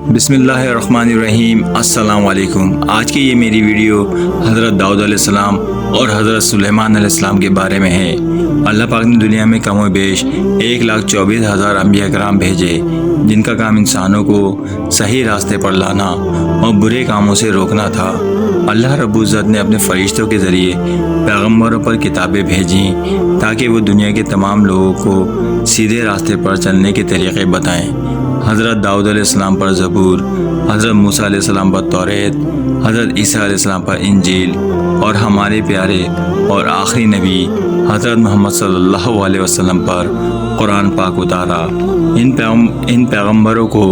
بسم اللہ الرحمن الرحیم۔ السلام علیکم۔ آج کی یہ میری ویڈیو حضرت داؤد علیہ السلام اور حضرت سلیمان علیہ السلام کے بارے میں ہے۔ اللہ پاک نے دنیا میں کم و بیش 1,24,000 انبیاء کرام بھیجے، جن کا کام انسانوں کو صحیح راستے پر لانا اور برے کاموں سے روکنا تھا۔ اللہ رب العزت نے اپنے فرشتوں کے ذریعے پیغمبروں پر کتابیں بھیجیں تاکہ وہ دنیا کے تمام لوگوں کو سیدھے راستے پر چلنے کے طریقے بتائیں۔ حضرت داؤد علیہ السلام پر زبور، حضرت موسیٰ علیہ السلام پر توریت، حضرت عیسیٰ علیہ السلام پر انجیل اور ہمارے پیارے اور آخری نبی حضرت محمد صلی اللہ علیہ وسلم پر قرآن پاک اتارا۔ ان پیغمبروں کو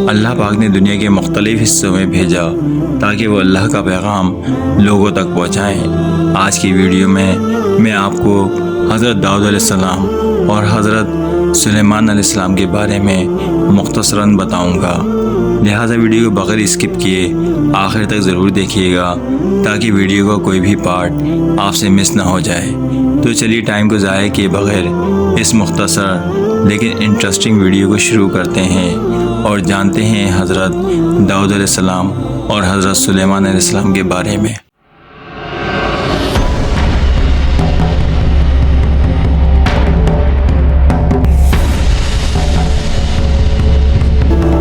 اللہ پاک نے دنیا کے مختلف حصوں میں بھیجا تاکہ وہ اللہ کا پیغام لوگوں تک پہنچائیں۔ آج کی ویڈیو میں آپ کو حضرت داؤد علیہ السلام اور حضرت سلیمان علیہ السلام کے بارے میں مختصراً بتاؤں گا، لہٰذا ویڈیو کو بغیر اسکپ کیے آخر تک ضرور دیکھیے گا تاکہ ویڈیو کا کوئی بھی پارٹ آپ سے مس نہ ہو جائے۔ تو چلیے ٹائم کو ضائع کیے بغیر اس مختصر لیکن انٹرسٹنگ ویڈیو کو شروع کرتے ہیں اور جانتے ہیں حضرت داؤد علیہ السلام اور حضرت سلیمان علیہ السلام کے بارے میں۔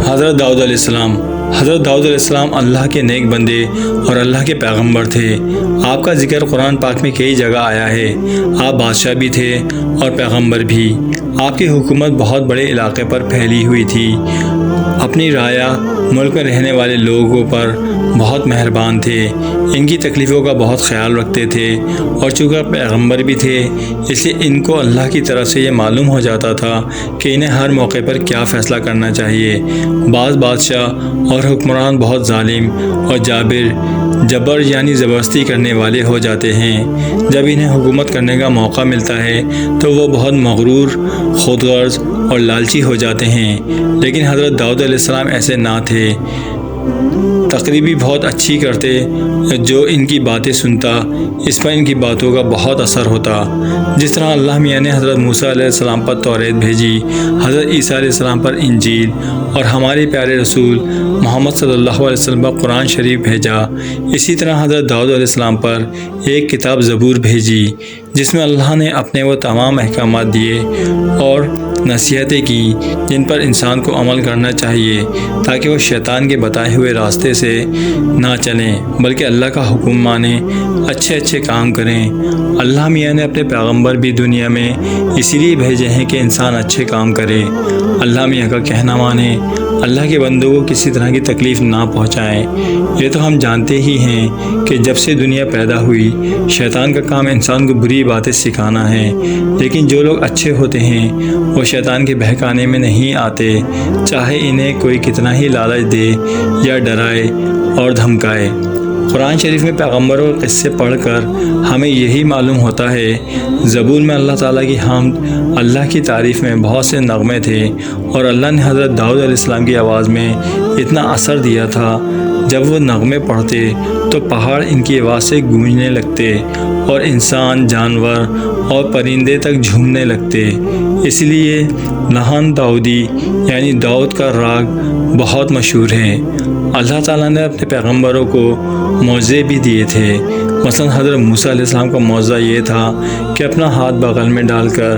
حضرت داؤد علیہ السلام اللہ کے نیک بندے اور اللہ کے پیغمبر تھے۔ آپ کا ذکر قرآن پاک میں کئی جگہ آیا ہے۔ آپ بادشاہ بھی تھے اور پیغمبر بھی۔ آپ کی حکومت بہت بڑے علاقے پر پھیلی ہوئی تھی۔ اپنی رعایا ملک میں رہنے والے لوگوں پر بہت مہربان تھے، ان کی تکلیفوں کا بہت خیال رکھتے تھے، اور چونکہ پیغمبر بھی تھے اس لیے ان کو اللہ کی طرف سے یہ معلوم ہو جاتا تھا کہ انہیں ہر موقع پر کیا فیصلہ کرنا چاہیے۔ بعض بادشاہ اور حکمران بہت ظالم اور جبر یعنی زبردستی کرنے والے ہو جاتے ہیں۔ جب انہیں حکومت کرنے کا موقع ملتا ہے تو وہ بہت مغرور، خود غرض اور لالچی ہو جاتے ہیں، لیکن حضرت داؤد علیہ السلام ایسے نہ تھے۔ تقریبی بہت اچھی کرتے، جو ان کی باتیں سنتا اس پر ان کی باتوں کا بہت اثر ہوتا۔ جس طرح اللہ میاں نے حضرت موسیٰ علیہ السلام پر توریت بھیجی، حضرت عیسیٰ علیہ السلام پر انجیل اور ہمارے پیارے رسول محمد صلی اللہ علیہ وسلم پر قرآن شریف بھیجا، اسی طرح حضرت داؤد علیہ السلام پر ایک کتاب زبور بھیجی جس میں اللہ نے اپنے وہ تمام احکامات دیے اور نصیحتیں کی جن پر انسان کو عمل کرنا چاہیے تاکہ وہ شیطان کے بتائے ہوئے راستے سے نہ چلیں بلکہ اللہ کا حکم مانیں، اچھے کام کریں۔ اللہ میاں نے اپنے پیغمبر بھی دنیا میں اسی لیے بھیجے ہیں کہ انسان اچھے کام کرے، اللہ میاں کا کہنا مانے، اللہ کے بندوں کو کسی طرح کی تکلیف نہ پہنچائیں۔ یہ تو ہم جانتے ہی ہیں کہ جب سے دنیا پیدا ہوئی شیطان کا کام انسان کو بری باتیں سکھانا ہے، لیکن جو لوگ اچھے ہوتے ہیں وہ شیطان کے بہکانے میں نہیں آتے، چاہے انہیں کوئی کتنا ہی لالچ دے یا ڈرائے اور دھمکائے۔ قرآن شریف میں پیغمبروں کے قصے پڑھ کر ہمیں یہی معلوم ہوتا ہے۔ زبور میں اللہ تعالیٰ کی حمد، اللہ کی تعریف میں بہت سے نغمے تھے، اور اللہ نے حضرت داؤد علیہ السلام کی آواز میں اتنا اثر دیا تھا، جب وہ نغمے پڑھتے تو پہاڑ ان کی آواز سے گونجنے لگتے اور انسان، جانور اور پرندے تک جھومنے لگتے۔ اس لیے لہن داؤدی یعنی داؤد کا راگ بہت مشہور ہے۔ اللہ تعالیٰ نے اپنے پیغمبروں کو معجزے بھی دیے تھے۔ مثلا حضرت موسیٰ علیہ السلام کا معجزہ یہ تھا کہ اپنا ہاتھ بغل میں ڈال کر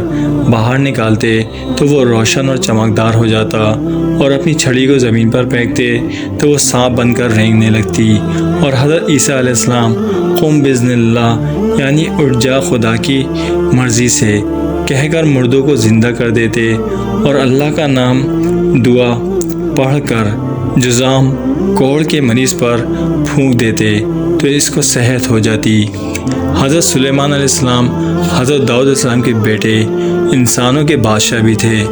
باہر نکالتے تو وہ روشن اور چمکدار ہو جاتا، اور اپنی چھڑی کو زمین پر پھینکتے تو وہ سانپ بن کر رینگنے لگتی۔ اور حضرت عیسیٰ علیہ السلام قم بإذن اللہ یعنی اٹھ جا خدا کی مرضی سے کہہ کر مردوں کو زندہ کر دیتے، اور اللہ کا نام دعا پڑھ کر جذام کوڑ کے مریض پر پھونک دیتے تو اس کو صحت ہو جاتی۔ حضرت سلیمان علیہ السلام حضرت داؤد علیہ السلام کے بیٹے، انسانوں کے بادشاہ بھی تھے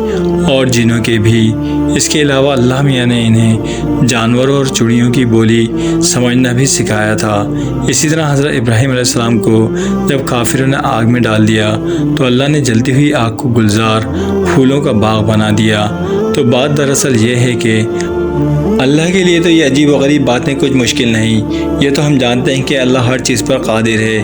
اور جنوں کے بھی۔ اس کے علاوہ اللہ میاں نے انہیں جانوروں اور چڑیوں کی بولی سمجھنا بھی سکھایا تھا۔ اسی طرح حضرت ابراہیم علیہ السلام کو جب کافروں نے آگ میں ڈال دیا تو اللہ نے جلتی ہوئی آگ کو گلزار، پھولوں کا باغ بنا دیا۔ تو بات دراصل یہ ہے کہ اللہ کے لیے تو یہ عجیب و غریب باتیں کچھ مشکل نہیں، یہ تو ہم جانتے ہیں کہ اللہ ہر چیز پر قادر ہے،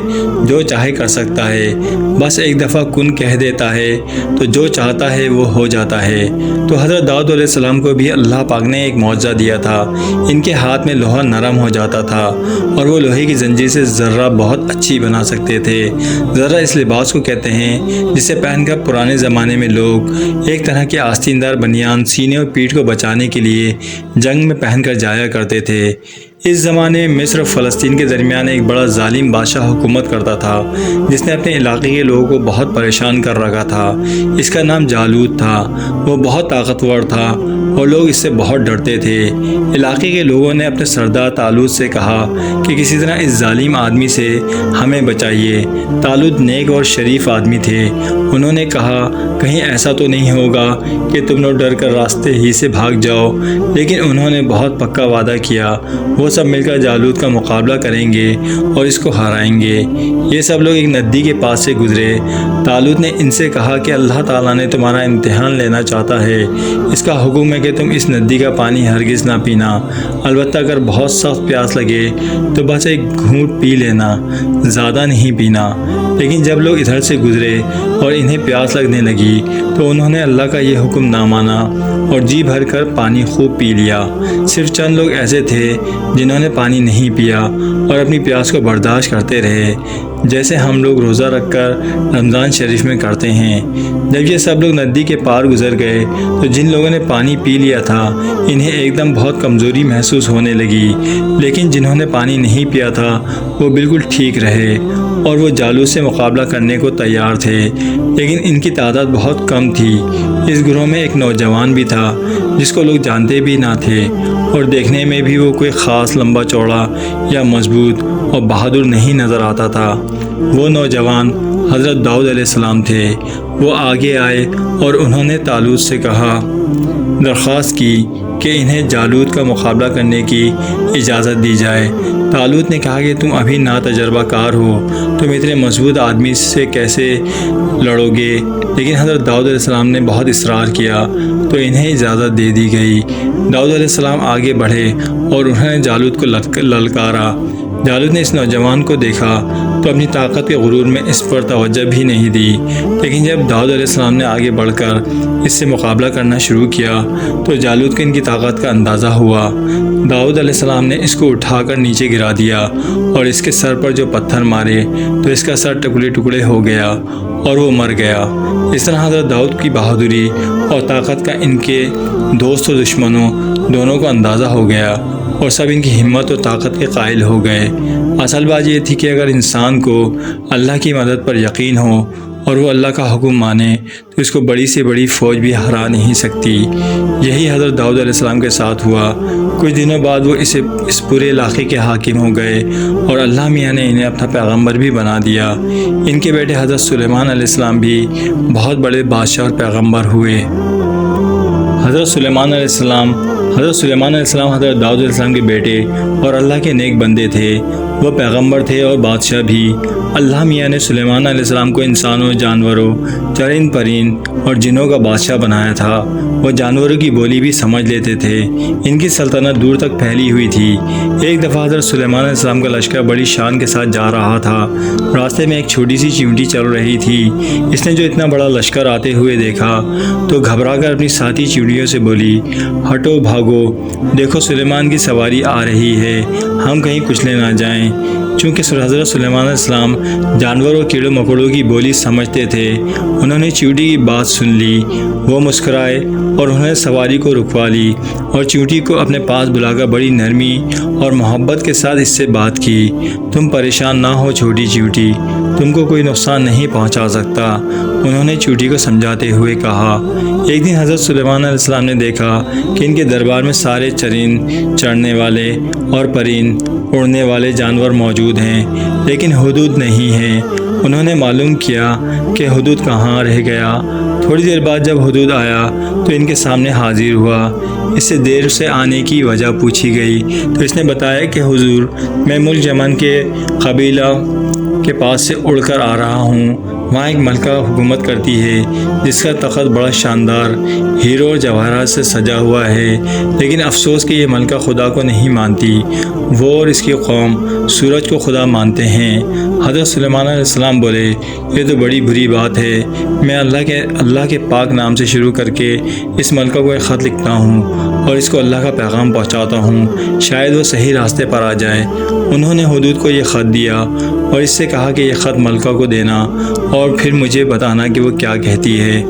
جو چاہے کر سکتا ہے، بس ایک دفعہ کن کہہ دیتا ہے تو جو چاہتا ہے وہ ہو جاتا ہے۔ تو حضرت داؤد علیہ السلام کو بھی اللہ پاک نے ایک معجزہ دیا تھا، ان کے ہاتھ میں لوہا نرم ہو جاتا تھا اور وہ لوہے کی زنجیر سے ذرہ بہت اچھی بنا سکتے تھے۔ ذرہ اس لباس کو کہتے ہیں جسے پہن کر پرانے زمانے میں لوگ ایک طرح کے آستین دار بنیان سینے اور پیٹھ کو بچانے کے لیے جنگ میں پہن کر جایا کرتے تھے۔ اس زمانے میں مصر اور فلسطین کے درمیان ایک بڑا ظالم بادشاہ حکومت کرتا تھا جس نے اپنے علاقے کے لوگوں کو بہت پریشان کر رکھا تھا۔ اس کا نام جالوت تھا۔ وہ بہت طاقتور تھا اور لوگ اس سے بہت ڈرتے تھے۔ علاقے کے لوگوں نے اپنے سردار طالوت سے کہا کہ کسی طرح اس ظالم آدمی سے ہمیں بچائیے۔ طالوت نیک اور شریف آدمی تھے۔ انہوں نے کہا کہیں ایسا تو نہیں ہوگا کہ تم لوگ ڈر کر راستے ہی سے بھاگ جاؤ، لیکن انہوں نے بہت پکا وعدہ کیا وہ سب مل کر جالوت کا مقابلہ کریں گے اور اس کو ہرائیں گے۔ یہ سب لوگ ایک ندی کے پاس سے گزرے۔ طالوت نے ان سے کہا کہ اللہ تعالیٰ نے تمہارا امتحان لینا چاہتا ہے، اس کا حکم ہے کہ تم اس ندی کا پانی ہرگز نہ پینا، البتہ اگر بہت سخت پیاس لگے تو بس ایک گھونٹ پی لینا، زیادہ نہیں پینا۔ لیکن جب لوگ ادھر سے گزرے اور انہیں پیاس لگنے لگی تو انہوں نے اللہ کا یہ حکم نہ مانا اور جی بھر کر پانی خوب پی لیا۔ صرف چند لوگ ایسے تھے جنہوں نے پانی نہیں پیا اور اپنی پیاس کو برداشت کرتے رہے، جیسے ہم لوگ روزہ رکھ کر رمضان شریف میں کرتے ہیں۔ جب یہ سب لوگ ندی کے پار گزر گئے تو جن لوگوں نے پانی پی لیا تھا انہیں ایک دم بہت کمزوری محسوس ہونے لگی، لیکن جنہوں نے پانی نہیں پیا تھا وہ بالکل ٹھیک رہے اور وہ جالوت سے مقابلہ کرنے کو تیار تھے، لیکن ان کی تعداد بہت کم تھی۔ اس گروہ میں ایک نوجوان بھی تھا جس کو لوگ جانتے بھی نہ تھے اور دیکھنے میں بھی وہ کوئی خاص لمبا چوڑا یا مضبوط اور بہادر نہیں نظر آتا تھا۔ وہ نوجوان حضرت داؤد علیہ السلام تھے۔ وہ آگے آئے اور انہوں نے طالوت سے کہا، درخواست کی کہ انہیں جالوت کا مقابلہ کرنے کی اجازت دی جائے۔ طالوت نے کہا کہ تم ابھی ناتجربہ کار ہو، تم اتنے مضبوط آدمی سے کیسے لڑو گے؟ لیکن حضرت داؤد علیہ السلام نے بہت اصرار کیا تو انہیں اجازت دے دی گئی۔ داؤد علیہ السلام آگے بڑھے اور انہوں نے جالوت کو للکارا۔ جالوت نے اس نوجوان کو دیکھا تو اپنی طاقت کے غرور میں اس پر توجہ بھی نہیں دی، لیکن جب داؤد علیہ السلام نے آگے بڑھ کر اس سے مقابلہ کرنا شروع کیا تو جالوت کو ان کی طاقت کا اندازہ ہوا۔ داؤد علیہ السلام نے اس کو اٹھا کر نیچے گرا دیا اور اس کے سر پر جو پتھر مارے تو اس کا سر ٹکڑے ٹکڑے ہو گیا اور وہ مر گیا۔ اس طرح حضرت داؤد کی بہادری اور طاقت کا ان کے دوست و دشمنوں دونوں کو اندازہ ہو گیا اور سب ان کی ہمت و طاقت کے قائل ہو گئے۔ اصل بات یہ تھی کہ اگر انسان کو اللہ کی مدد پر یقین ہو اور وہ اللہ کا حکم مانے تو اس کو بڑی سے بڑی فوج بھی ہرا نہیں سکتی۔ یہی حضرت داؤد علیہ السلام کے ساتھ ہوا۔ کچھ دنوں بعد وہ اس پورے علاقے کے حاکم ہو گئے اور اللہ میاں نے انہیں اپنا پیغمبر بھی بنا دیا۔ ان کے بیٹے حضرت سلیمان علیہ السلام بھی بہت بڑے بادشاہ اور پیغمبر ہوئے۔ حضرت سلیمان علیہ السلام حضرت داؤد علیہ السلام کے بیٹے اور اللہ کے نیک بندے تھے۔ وہ پیغمبر تھے اور بادشاہ بھی۔ اللہ میاں نے سلیمان علیہ السلام کو انسانوں، جانوروں، چرند پرند اور جنوں کا بادشاہ بنایا تھا۔ وہ جانوروں کی بولی بھی سمجھ لیتے تھے۔ ان کی سلطنت دور تک پھیلی ہوئی تھی۔ ایک دفعہ حضرت سلیمان علیہ السلام کا لشکر بڑی شان کے ساتھ جا رہا تھا۔ راستے میں ایک چھوٹی سی چیونٹی چل رہی تھی۔ اس نے جو اتنا بڑا لشکر آتے ہوئے دیکھا تو گھبرا کر اپنی ساتھی چیونٹیوں سے بولی، ہٹو، بھاگو، دیکھو سلیمان کی سواری آ رہی ہے، ہم کہیں کچلے نہ جائیں۔ چونکہ حضرت سلیمان علیہ السلام جانوروں اور کیڑوں مکوڑوں کی بولی سمجھتے تھے، انہوں نے چیونٹی کی بات سن لی۔ وہ مسکرائے اور انہوں نے سواری کو رکوا لی اور چیونٹی کو اپنے پاس بلا کر بڑی نرمی اور محبت کے ساتھ اس سے بات کی۔ تم پریشان نہ ہو چھوٹی چیونٹی، تم کو کوئی نقصان نہیں پہنچا سکتا، انہوں نے چیونٹی کو سمجھاتے ہوئے کہا۔ ایک دن حضرت سلیمان علیہ السلام نے دیکھا کہ ان کے دربار میں سارے چرند، چڑھنے والے اور پرند، اڑنے والے جانور موجود ہیں، لیکن حدود نہیں ہے۔ انہوں نے معلوم کیا کہ حدود کہاں رہ گیا۔ تھوڑی دیر بعد جب حدود آیا تو ان کے سامنے حاضر ہوا۔ اس سے دیر سے آنے کی وجہ پوچھی گئی تو اس نے بتایا کہ حضور، میں ملک یمن کے قبیلہ کے پاس سے اڑ کر آ رہا ہوں۔ وہاں ایک ملکہ حکومت کرتی ہے جس کا تخت بڑا شاندار ہیروں اور جواہرات سے سجا ہوا ہے، لیکن افسوس کہ یہ ملکہ خدا کو نہیں مانتی۔ وہ اور اس کی قوم سورج کو خدا مانتے ہیں۔ حضرت سلیمان علیہ السلام بولے، یہ تو بڑی بری بات ہے، میں اللہ کے پاک نام سے شروع کر کے اس ملکہ کو ایک خط لکھتا ہوں اور اس کو اللہ کا پیغام پہنچاتا ہوں، شاید وہ صحیح راستے پر آ جائے۔ انہوں نے حدود کو یہ خط دیا اور اس سے کہا کہ یہ خط ملکہ کو دینا اور پھر مجھے بتانا کہ وہ کیا کہتی ہے۔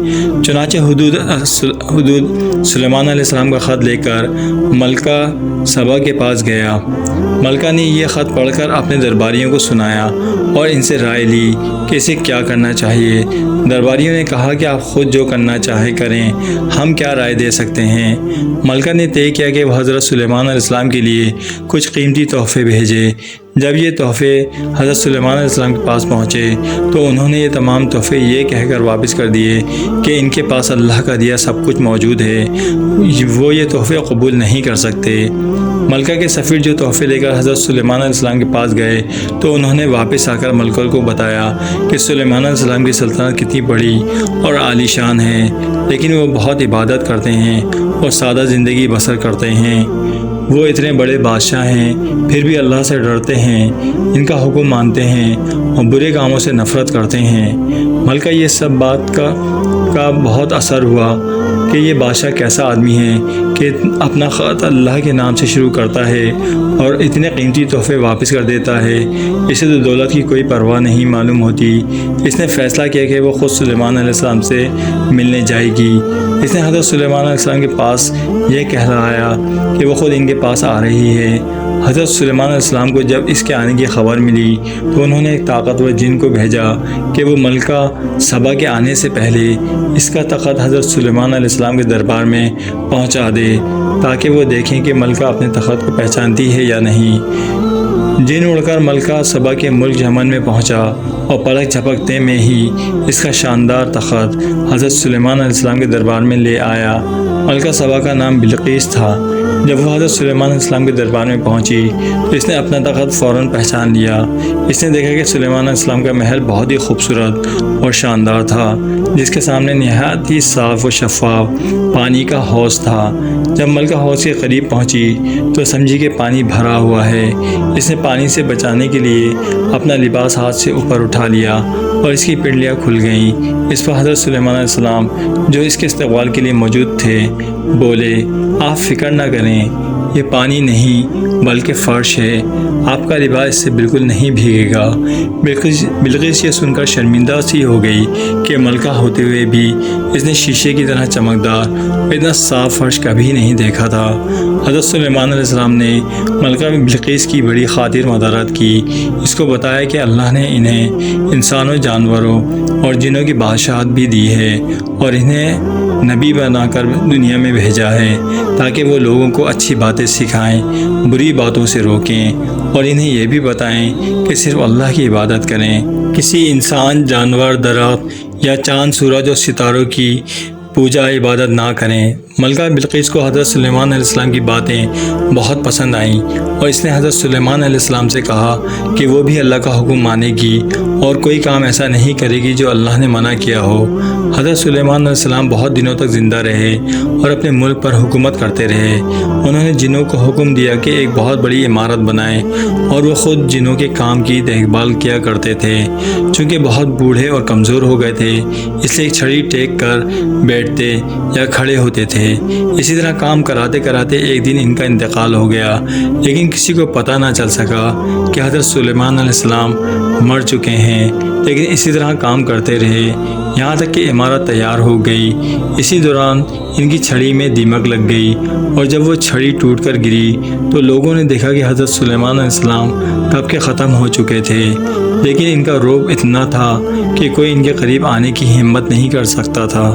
چنانچہ حدود سلیمان علیہ السلام کا خط لے کر ملکہ سبا کے پاس گیا۔ ملکہ نے یہ خط پڑھ کر اپنے درباریوں کو سنایا اور ان سے رائے لی کہ اسے کیا کرنا چاہیے۔ درباریوں نے کہا کہ آپ خود جو کرنا چاہے کریں، ہم کیا رائے دے سکتے ہیں۔ ملکہ نے طے کیا کہ وہ حضرت سلیمان علیہ السلام کے لیے کچھ قیمتی تحفے بھیجے۔ جب یہ تحفے حضرت سلیمان علیہ السلام کے پاس پہنچے تو انہوں نے یہ تمام تحفے یہ کہہ کر واپس کر دیے کہ ان کے پاس اللہ کا دیا سب کچھ موجود ہے، وہ یہ تحفے قبول نہیں کر سکتے۔ ملکہ کے سفیر جو تحفے لے کر حضرت سلیمان علیہ السلام کے پاس گئے تو انہوں نے واپس آ کر ملکہ کو بتایا کہ سلیمان علیہ السلام کی سلطنت کتنی بڑی اور عالی شان ہے، لیکن وہ بہت عبادت کرتے ہیں اور سادہ زندگی بسر کرتے ہیں۔ وہ اتنے بڑے بادشاہ ہیں پھر بھی اللہ سے ڈرتے ہیں، ان کا حکم مانتے ہیں اور برے کاموں سے نفرت کرتے ہیں۔ ملکہ یہ سب بات کا بہت اثر ہوا کہ یہ بادشاہ کیسا آدمی ہے کہ اپنا خط اللہ کے نام سے شروع کرتا ہے اور اتنے قیمتی تحفے واپس کر دیتا ہے، اسے تو دولت کی کوئی پرواہ نہیں معلوم ہوتی۔ اس نے فیصلہ کیا کہ وہ خود سلیمان علیہ السلام سے ملنے جائے گی۔ اس نے حضرت سلیمان علیہ السلام کے پاس یہ کہلایا کہ وہ خود ان کے پاس آ رہی ہے۔ حضرت سلیمان علیہ السلام کو جب اس کے آنے کی خبر ملی تو انہوں نے ایک طاقتور جن کو بھیجا کہ وہ ملکہ سبا کے آنے سے پہلے اس کا تخت حضرت سلیمان علیہ السلام کے دربار میں پہنچا دے تاکہ وہ دیکھیں کہ ملکہ اپنے تخت کو پہچانتی ہے یا نہیں۔ جن اڑ کر ملکہ سبا کے ملک یمن میں پہنچا اور پلک جھپکتے میں ہی اس کا شاندار تخت حضرت سلیمان علیہ السلام کے دربار میں لے آیا۔ ملکہ سبا کا نام بلقیس تھا۔ جب وہ حضرت سلیمان علیہ السلام کے دربار میں پہنچی تو اس نے اپنا تخت فوراً پہچان لیا۔ اس نے دیکھا کہ سلیمان علیہ السلام کا محل بہت ہی خوبصورت اور شاندار تھا، جس کے سامنے نہایت ہی صاف و شفاف پانی کا حوض تھا۔ جب ملکہ حوض کے قریب پہنچی تو سمجھی کہ پانی بھرا ہوا ہے۔ اس نے پانی سے بچانے کے لیے اپنا لباس ہاتھ سے اوپر اٹھا لیا اور اس کی پنڈلیاں کھل گئیں۔ اس پر حضرت سلیمان علیہ السلام جو اس کے استقبال کے لیے موجود تھے بولے، آپ فکر نہ کریں، یہ پانی نہیں بلکہ فرش ہے، آپ کا لباس اس سے بالکل نہیں بھیگے گا۔ بلقیس یہ سن کر شرمندہ سی ہو گئی کہ ملکہ ہوتے ہوئے بھی اس نے شیشے کی طرح چمکدار اور اتنا صاف فرش کبھی نہیں دیکھا تھا۔ حضرت سلیمان علیہ السلام نے ملکہ بلقیس کی بڑی خاطر مدارت کی، اس کو بتایا کہ اللہ نے انہیں انسانوں، جانوروں اور جنوں کی بادشاہت بھی دی ہے اور انہیں نبی بنا کر دنیا میں بھیجا ہے تاکہ وہ لوگوں کو اچھی باتیں سکھائیں، بری باتوں سے روکیں اور انہیں یہ بھی بتائیں کہ صرف اللہ کی عبادت کریں، کسی انسان، جانور، درخت یا چاند، سورج اور ستاروں کی پوجا عبادت نہ کریں۔ ملکہ بلقیس کو حضرت سلیمان علیہ السلام کی باتیں بہت پسند آئیں اور اس نے حضرت سلیمان علیہ السلام سے کہا کہ وہ بھی اللہ کا حکم مانے گی اور کوئی کام ایسا نہیں کرے گی جو اللہ نے منع کیا ہو۔ حضرت سلیمان علیہ السلام بہت دنوں تک زندہ رہے اور اپنے ملک پر حکومت کرتے رہے۔ انہوں نے جنوں کو حکم دیا کہ ایک بہت بڑی عمارت بنائیں اور وہ خود جنوں کے کام کی دیکھ بھال کیا کرتے تھے۔ چونکہ بہت بوڑھے اور کمزور ہو گئے تھے اس لیے ایک چھڑی ٹیک کر بیٹھتے یا کھڑے ہوتے تھے۔ اسی طرح کام کراتے کراتے ایک دن ان کا انتقال ہو گیا، لیکن کسی کو پتہ نہ چل سکا کہ حضرت سلیمان علیہ السلام مر چکے ہیں۔ لیکن اسی طرح کام کرتے رہے یہاں تک کہ عمارت تیار ہو گئی۔ اسی دوران ان کی چھڑی میں دیمک لگ گئی اور جب وہ چھڑی ٹوٹ کر گری تو لوگوں نے دیکھا کہ حضرت سلیمان علیہ السلام کب کے ختم ہو چکے تھے، لیکن ان کا رعب اتنا تھا کہ کوئی ان کے قریب آنے کی ہمت نہیں کر سکتا تھا۔